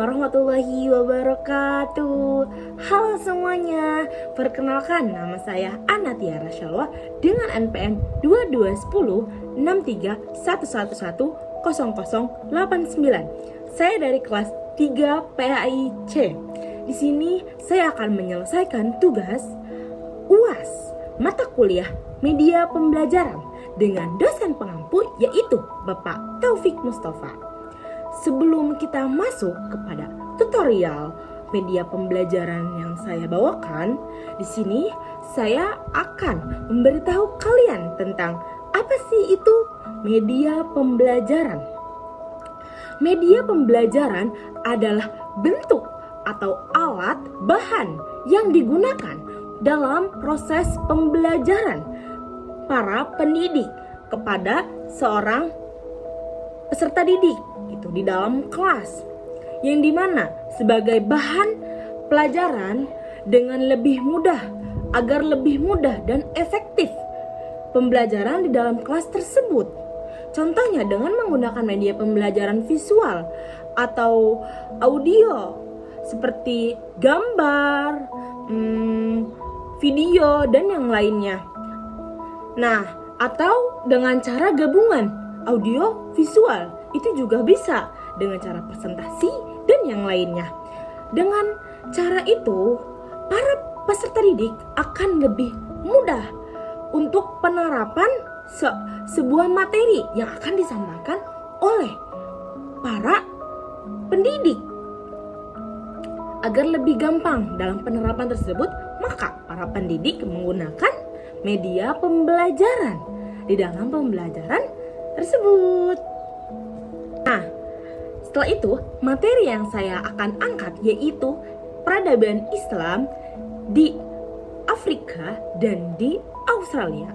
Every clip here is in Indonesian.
warahmatullahi wabarakatuh. Halo semuanya, perkenalkan nama saya Anatia Rasyalwa dengan NPM 22106311100089. Saya dari kelas 3 PAIC. Di sini saya akan menyelesaikan tugas UAS mata kuliah media pembelajaran dengan dosen pengampu yaitu Bapak Taufik Mustafa. Sebelum kita masuk kepada tutorial media pembelajaran yang saya bawakan, di sini saya akan memberitahu kalian tentang apa sih itu media pembelajaran. Media pembelajaran adalah bentuk atau alat bahan yang digunakan dalam proses pembelajaran para pendidik kepada seorang peserta didik itu di dalam kelas, yang dimana sebagai bahan pelajaran dengan lebih mudah agar lebih mudah dan efektif pembelajaran di dalam kelas tersebut. Contohnya dengan menggunakan media pembelajaran visual atau audio seperti gambar, video dan yang lainnya. Nah, atau dengan cara gabungan audio visual itu juga bisa dengan cara presentasi dan yang lainnya. Dengan cara itu, para peserta didik akan lebih mudah untuk penerapan sebuah materi yang akan disampaikan oleh para pendidik. Agar lebih gampang dalam penerapan tersebut, maka para pendidik menggunakan media pembelajaran di dalam pembelajaran tersebut. Nah, setelah itu materi yang saya akan angkat yaitu peradaban Islam di Afrika dan di Australia.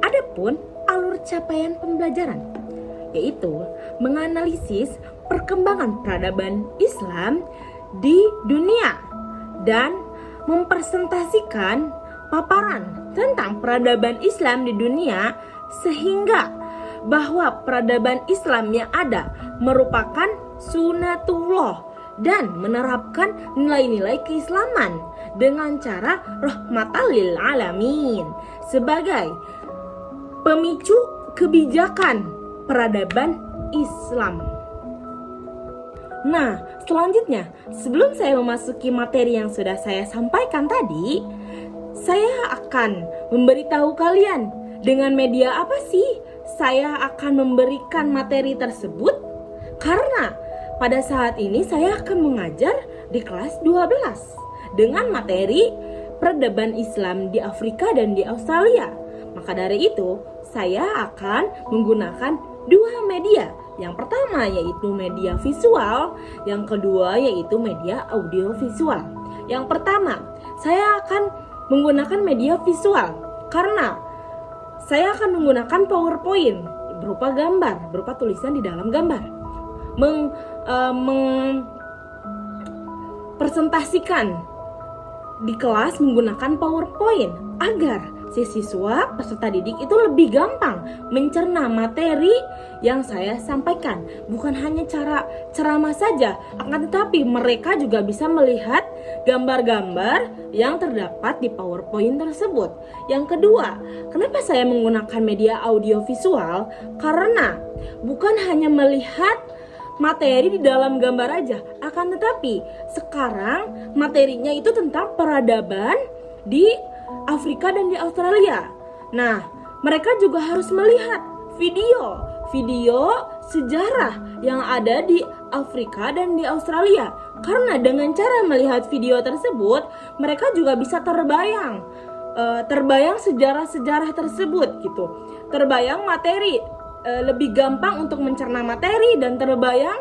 Adapun alur capaian pembelajaran yaitu menganalisis perkembangan peradaban Islam di dunia dan mempresentasikan paparan tentang peradaban Islam di dunia sehingga bahwa peradaban Islam yang ada merupakan sunatullah dan menerapkan nilai-nilai keislaman dengan cara rahmatan lil alamin sebagai pemicu kebijakan peradaban Islam. Nah, selanjutnya sebelum saya memasuki materi yang sudah saya sampaikan tadi, saya akan memberitahu kalian dengan media apa sih saya akan memberikan materi tersebut, karena pada saat ini saya akan mengajar di kelas 12 dengan materi peradaban Islam di Afrika dan di Australia. Maka dari itu saya akan menggunakan dua media. Yang pertama yaitu media visual, yang kedua yaitu media audio visual. Yang pertama, saya akan menggunakan media visual karena saya akan menggunakan PowerPoint berupa gambar, berupa tulisan di dalam gambar. Presentasikan di kelas menggunakan PowerPoint agar si siswa peserta didik itu lebih gampang mencerna materi yang saya sampaikan. Bukan hanya cara ceramah saja, akan tetapi mereka juga bisa melihat gambar-gambar yang terdapat di PowerPoint tersebut. Yang kedua, kenapa saya menggunakan media audio visual? Karena bukan hanya melihat materi di dalam gambar aja, akan tetapi sekarang materinya itu tentang peradaban di Afrika dan di Australia. Nah, mereka juga harus melihat video sejarah yang ada di Afrika dan di Australia. Karena dengan cara melihat video tersebut, mereka juga bisa terbayang sejarah-sejarah tersebut gitu. Terbayang materi, lebih gampang untuk mencerna materi dan terbayang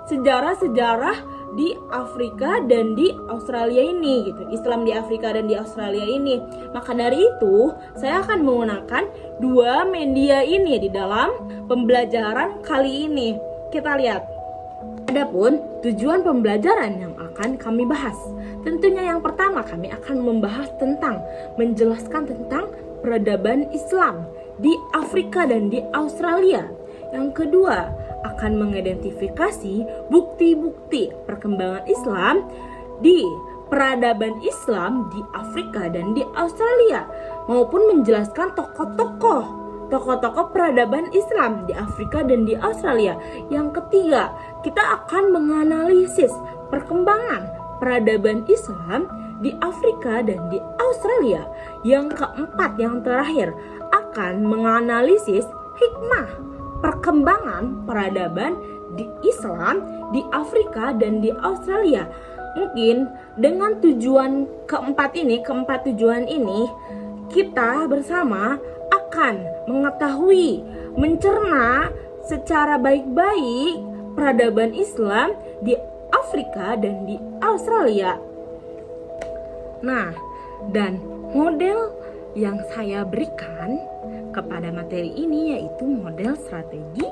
sejarah-sejarah di Afrika dan di Australia ini gitu. Islam di Afrika dan di Australia ini. Maka dari itu, saya akan menggunakan dua media ini di dalam pembelajaran kali ini. Kita lihat. Adapun tujuan pembelajaran yang akan kami bahas, tentunya yang pertama kami akan membahas tentang menjelaskan tentang peradaban Islam di Afrika dan di Australia. Yang kedua, akan mengidentifikasi bukti-bukti perkembangan perkembangan Islam di peradaban Islam di Afrika dan di Australia, maupun menjelaskan tokoh-tokoh peradaban Islam di Afrika dan di Australia. Yang ketiga, kita akan menganalisis perkembangan peradaban Islam di Afrika dan di Australia. Yang keempat, yang terakhir, akan menganalisis hikmah perkembangan peradaban di Islam di Afrika dan di Australia. Mungkin dengan keempat tujuan ini kita bersama akan mengetahui, mencerna secara baik-baik peradaban Islam di Afrika dan di Australia. Nah, dan model yang saya berikan kepada materi ini yaitu model strategi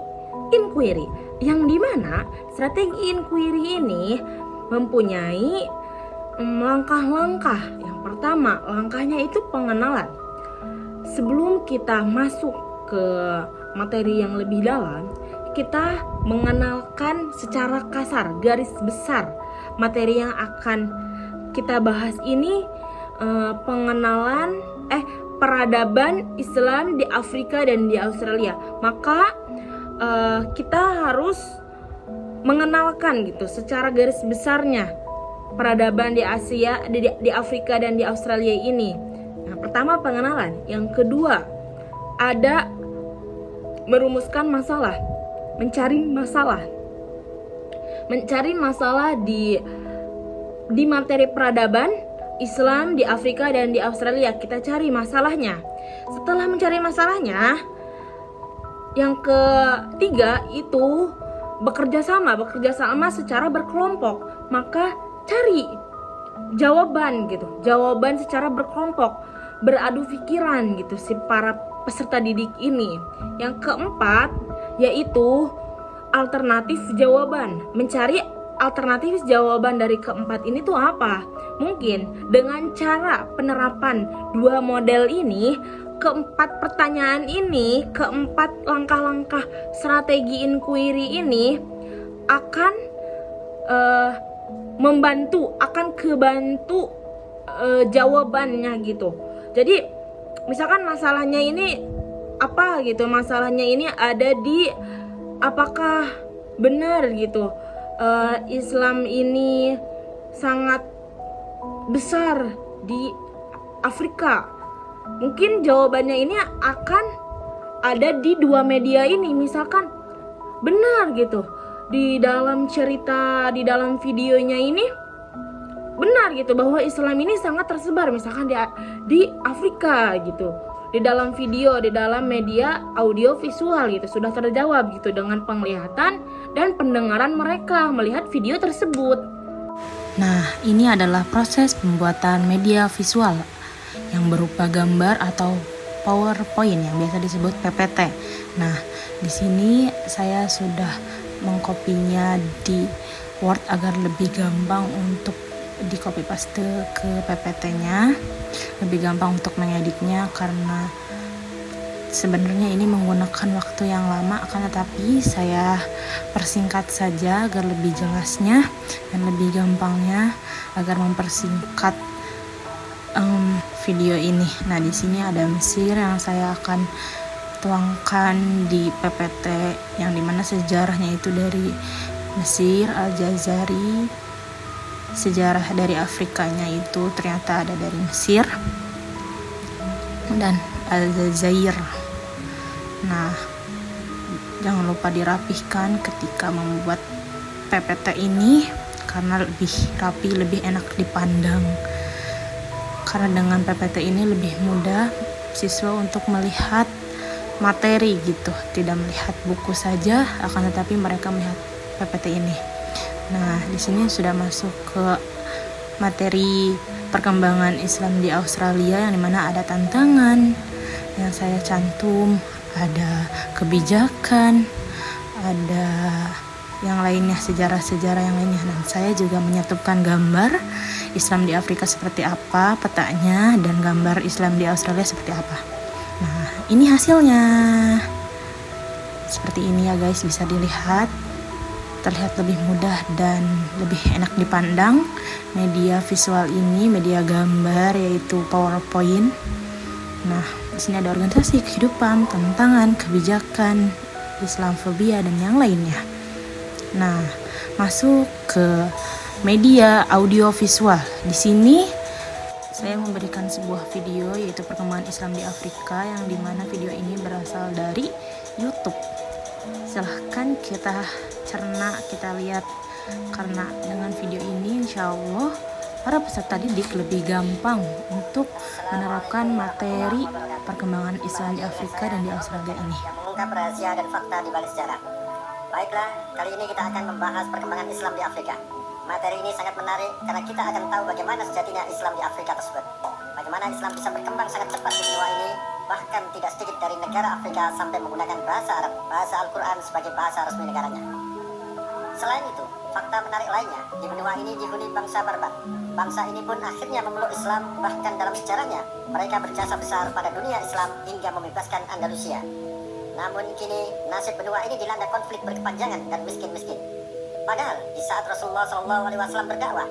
inquiry, yang dimana strategi inquiry ini mempunyai langkah-langkah. Yang pertama, langkahnya itu pengenalan. Sebelum kita masuk ke materi yang lebih dalam, kita mengenalkan secara kasar, garis besar materi yang akan kita bahas ini. Pengenalan peradaban Islam di Afrika dan di Australia. Maka kita harus mengenalkan gitu secara garis besarnya peradaban di Asia, di Afrika dan di Australia ini. Nah, pertama pengenalan, yang kedua ada merumuskan masalah, mencari masalah di materi peradaban Islam di Afrika dan di Australia. Kita cari masalahnya. Setelah mencari masalahnya, yang ketiga itu bekerja sama secara berkelompok. Maka cari jawaban secara berkelompok, beradu pikiran gitu si para peserta didik ini. Yang keempat yaitu alternatif jawaban, mencari alternatif jawaban dari keempat ini tuh apa? Mungkin dengan cara penerapan dua model ini, keempat pertanyaan ini, keempat langkah-langkah strategi inquiry ini akan kebantu jawabannya gitu. Jadi misalkan masalahnya ini apa gitu, masalahnya ini ada di apakah benar gitu Islam ini sangat besar di Afrika. Mungkin jawabannya ini akan ada di dua media ini. Misalkan benar gitu, di dalam cerita, di dalam videonya ini benar gitu bahwa Islam ini sangat tersebar misalkan di Afrika gitu. Di dalam video, di dalam media audio visual gitu sudah terjawab gitu dengan penglihatan dan pendengaran mereka melihat video tersebut. Nah, ini adalah proses pembuatan media visual yang berupa gambar atau PowerPoint yang biasa disebut PPT. Nah, di sini saya sudah mengkopinya di Word agar lebih gampang untuk di copy paste ke PPT-nya, lebih gampang untuk mengeditnya karena sebenarnya ini menggunakan waktu yang lama, akan tetapi saya persingkat saja agar lebih jelasnya dan lebih gampangnya agar mempersingkat video ini. Nah, di sini ada Mesir yang saya akan tuangkan di PPT yang dimana sejarahnya itu dari Mesir, Al-Jazari. Sejarah dari Afrikanya itu ternyata ada dari Mesir dan Aljazair. Nah, jangan lupa dirapihkan ketika membuat PPT ini karena lebih rapi, lebih enak dipandang. Karena dengan PPT ini lebih mudah siswa untuk melihat materi gitu, tidak melihat buku saja, akan tetapi mereka melihat PPT ini. Nah, di sini sudah masuk ke materi perkembangan Islam di Australia yang dimana ada tantangan yang saya cantum, ada kebijakan, ada yang lainnya, sejarah-sejarah yang lainnya. Dan saya juga menyetupkan gambar Islam di Afrika seperti apa petanya dan gambar Islam di Australia seperti apa. Nah, ini hasilnya. Seperti ini ya guys, bisa dilihat terlihat lebih mudah dan lebih enak dipandang. Media visual ini, media gambar yaitu PowerPoint. Nah, di sini ada organisasi, kehidupan, tantangan, kebijakan, Islamfobia dan yang lainnya. Nah, masuk ke media audio visual. Di sini saya memberikan sebuah video yaitu perkembangan Islam di Afrika, yang dimana video ini berasal dari YouTube. Silahkan kita cerna, kita lihat, karena dengan video ini insya Allah para peserta didik lebih gampang untuk menerapkan materi perkembangan Islam di Afrika dan di Australia ini. Mengungkap rahasia dan fakta di balik sejarah. Baiklah, kali ini kita akan membahas perkembangan Islam di Afrika. Materi ini sangat menarik karena kita akan tahu bagaimana sejatinya Islam di Afrika tersebut. Bagaimana Islam bisa berkembang sangat cepat di benua ini, bahkan tidak sedikit dari negara Afrika sampai menggunakan bahasa Arab, bahasa Al-Quran sebagai bahasa resmi negaranya. Selain itu, fakta menarik lainnya, di benua ini dihuni bangsa Barbar. Bangsa ini pun akhirnya memeluk Islam, bahkan dalam sejarahnya mereka berjasa besar pada dunia Islam hingga membebaskan Andalusia. Namun kini nasib benua ini dilanda konflik berkepanjangan dan miskin-miskin. Padahal di saat Rasulullah SAW berdakwah,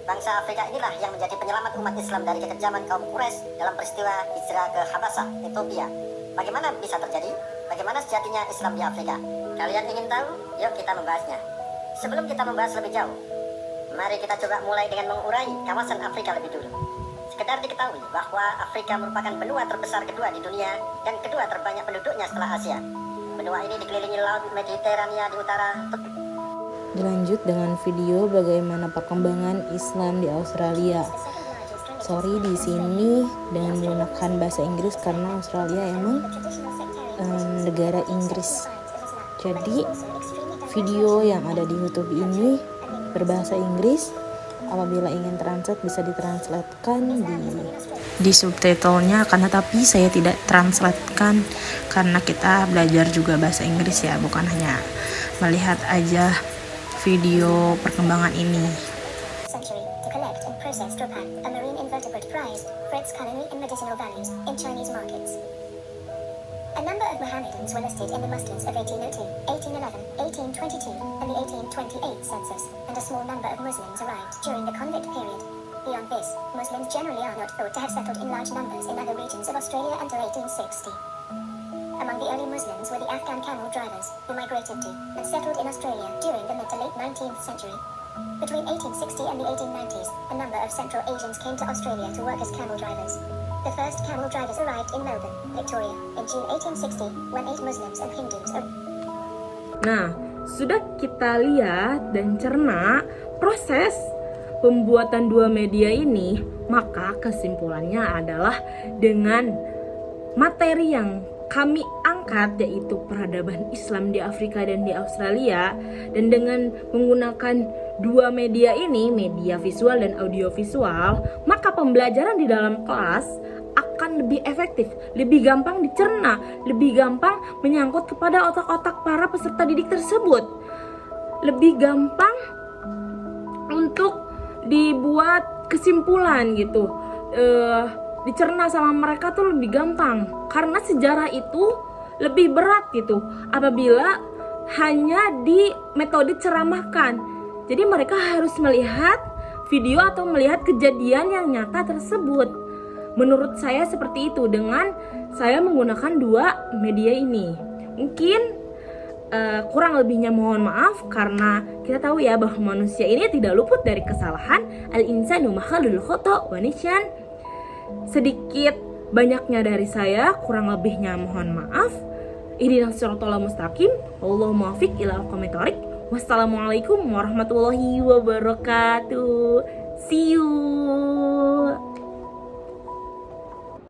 bangsa Afrika inilah yang menjadi penyelamat umat Islam dari kekejaman kaum Quraisy dalam peristiwa hijrah ke Habasah, Ethiopia. Bagaimana bisa terjadi? Bagaimana sejatinya Islam di Afrika? Kalian ingin tahu? Yuk kita membahasnya. Sebelum kita membahas lebih jauh, mari kita coba mulai dengan mengurai kawasan Afrika lebih dulu. Sekedar diketahui bahwa Afrika merupakan benua terbesar kedua di dunia dan kedua terbanyak penduduknya setelah Asia. Benua ini dikelilingi laut Mediterania di utara. Dilanjut dengan video bagaimana perkembangan Islam di Australia. Sorry di sini dengan menggunakan bahasa Inggris karena Australia emang negara Inggris. Jadi video yang ada di YouTube ini berbahasa Inggris. Apabila ingin translate bisa ditranslatekan di subtitlenya, karena tapi saya tidak translatekan karena kita belajar juga bahasa Inggris ya, bukan hanya melihat aja video perkembangan ini. Century to collect and process dropat, a marine invertebrate prize for its culinary and medicinal values in Chinese markets. A number of Mohammedans were listed in the musters of 1802, 1811, 1822, and the 1828 census, and a small number of Muslims arrived during the convict period. Beyond this, Muslims generally are not thought to have settled in large numbers in other regions of Australia until 1860. Among the early Muslims were the Afghan camel drivers, who migrated to and settled in Australia during the mid to late 19th century. Between 1860 and the 1890s, a number of Central Asians came to Australia to work as camel drivers. The first camel drivers arrived in Melbourne, Victoria, in June 1860, when 8 Muslims and Hindus Nah, sudah kita lihat dan cerna proses pembuatan dua media ini, maka kesimpulannya adalah dengan materi yang kami angkat, yaitu peradaban Islam di Afrika dan di Australia, dan dengan menggunakan dua media ini, media visual dan audio visual, maka pembelajaran di dalam kelas akan lebih efektif, lebih gampang dicerna, lebih gampang menyangkut kepada otak-otak para peserta didik tersebut, lebih gampang untuk dibuat kesimpulan gitu. Dicerna sama mereka tuh lebih gampang, karena sejarah itu lebih berat gitu apabila hanya di metode ceramahkan. Jadi mereka harus melihat video atau melihat kejadian yang nyata tersebut. Menurut saya seperti itu dengan saya menggunakan dua media ini. Mungkin kurang lebihnya mohon maaf, karena kita tahu ya bahwa manusia ini tidak luput dari kesalahan. Al-insanu makhlukul khata' wa nisyan. Sedikit banyaknya dari saya, kurang lebihnya mohon maaf. Ihdinas siratal mustaqim, wallahu muwaffiq ila aqwamit thoriq. Wassalamualaikum warahmatullahi wabarakatuh. See you.